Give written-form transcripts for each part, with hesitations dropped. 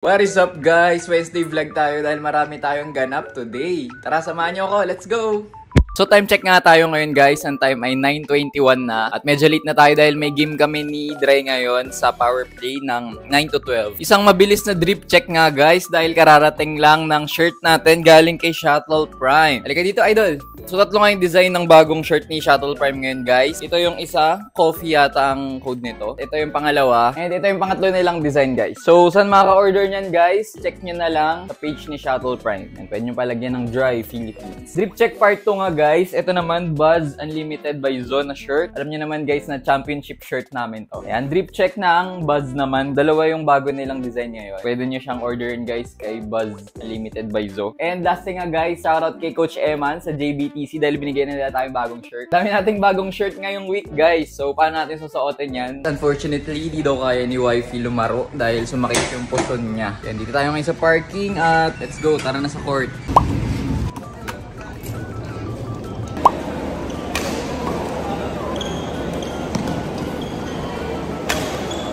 What is up guys? Wednesday vlog tayo dahil marami tayong ganap today. Tara, samahan nyo ako. Let's go! So time check nga tayo ngayon guys. Ang time ay 9:21 na. At medyo late na tayo dahil may game kami ni Dre ngayon sa power play ng 9 to 12. Isang mabilis na drip check nga guys dahil kararating lang ng shirt natin galing kay Shuttle Prime. Halika dito idol! So tatlo nga yung design ng bagong shirt ni Shuttle Prime ngayon guys. Ito yung isa, coffee yata ang code nito. Ito yung pangalawa. And ito yung pangatlo nilang design guys. So saan makaka-order nyan guys? Check nyo na lang sa page ni Shuttle Prime. And pwede nyo palagyan ng Dry Philippines. Drip check part 2 nga guys. Ito naman Buzz Unlimited by Zone na shirt. Alam nyo naman guys na championship shirt namin to. Ayan, drip check na ang Buzz naman. Dalawa yung bago nilang design ngayon. Pwede nyo siyang orderin guys kay Buzz Unlimited by Zo. And last thing nga guys, shoutout kay Coach Eman sa JBTC dahil binigyan nila tayong bagong shirt. Dami nating bagong shirt ngayong week guys. So paano natin susuotin yan? Unfortunately, di daw kaya ni Wifey lumaro dahil sumakit yung puson niya. Yan, dito tayo ngayon sa parking at let's go, tara na sa court.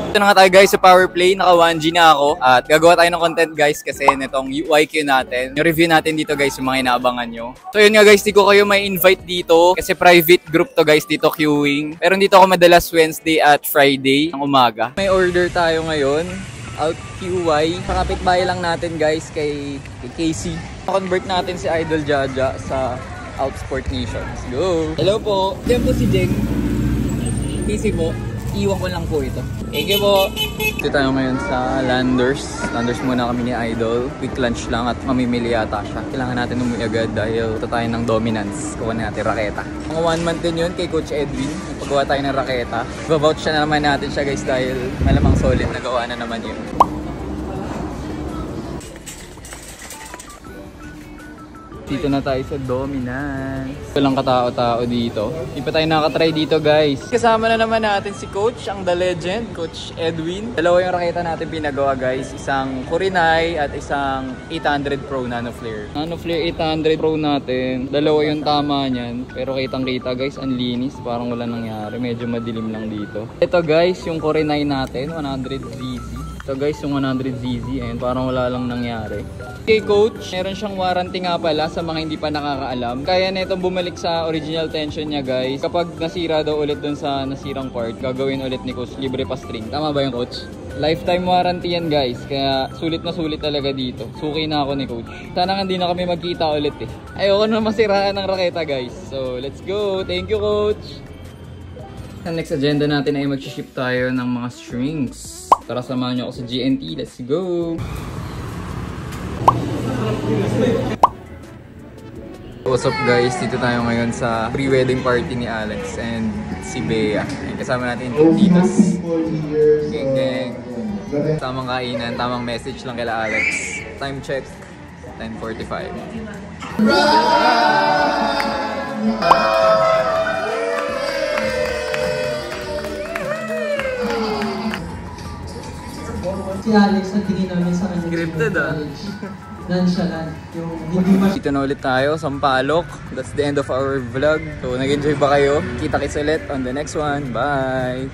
Ito na nga tayo guys sa power play, naka 1G na ako at gagawa tayo ng content guys kasi nitong UIQ natin. Yung review natin dito guys, yung mga inaabangan nyo. So yun nga guys, di ko kayo may invite dito kasi private group to guys dito queuing. Pero dito ako madalas Wednesday at Friday ng umaga. May order tayo ngayon, out QY. Kapitbahay lang natin guys kay Casey. Convert natin si Idol Jaja sa Outsport Nation. Let's go! Hello po! Diyan po si Jeng. Casey po. Iwan ko lang po ito. Thank you po. Dito tayo ngayon sa Landers. Landers muna kami ni Idol. Quick lunch lang at mamimili yata siya. Kailangan natin umuwi agad dahil ito tayo ng dominance. Kuha natin raketa. Mga 1 month din yun kay Coach Edwin. Paggawa tayo ng raketa. Vouch na naman natin siya guys dahil malamang solid na gawa na naman yun. Dito na tayo sa Dominance. Walang katao-tao dito. Hindi pa tayo nakatry dito guys. Kasama na naman natin si Coach, ang The Legend, Coach Edwin. Dalawa yung raketa natin pinagawa guys. Isang Kurinai at isang 800 Pro Nano Flare. Nano Flare 800 Pro natin. Dalawa yung tama niyan. Pero kitang-kita guys, ang linis. Parang wala nangyari. Medyo madilim lang dito. Ito guys, yung Kurinai natin, 100cc. Ito guys, yung 100cc. And parang wala lang nangyari. Okay Coach, meron siyang warranty nga pala sa mga hindi pa nakakaalam. Kaya na itong bumalik sa original tension niya guys. Kapag nasira daw ulit dun sa nasirang part, gagawin ulit ni Coach, libre pa string. Tama ba yung Coach? Lifetime warranty yan guys. Kaya sulit na sulit talaga dito. Suki na ako ni Coach. Sana nga hindi na kami magkita ulit eh. Ayoko na masiraan ng raketa guys. So let's go. Thank you Coach. Ang next agenda natin ay mag-ship tayo ng mga strings. Tara samahan niyo ako sa GNT. Let's go. What's up guys? Dito tayo ngayon sa pre-wedding party ni Alex and si Bea. Kasama natin yung titos. Gang gang. Tamang kainan, tamang message lang kila Alex. Time check, 10:45. Si Alex, ang tingin namin sa kanya. Scripted ah. Nonchalant. Yung hindi Dito na ulit tayo, Sampaloc. That's the end of our vlog. So nag-enjoy ba kayo? Kita-kits ulit on the next one. Bye!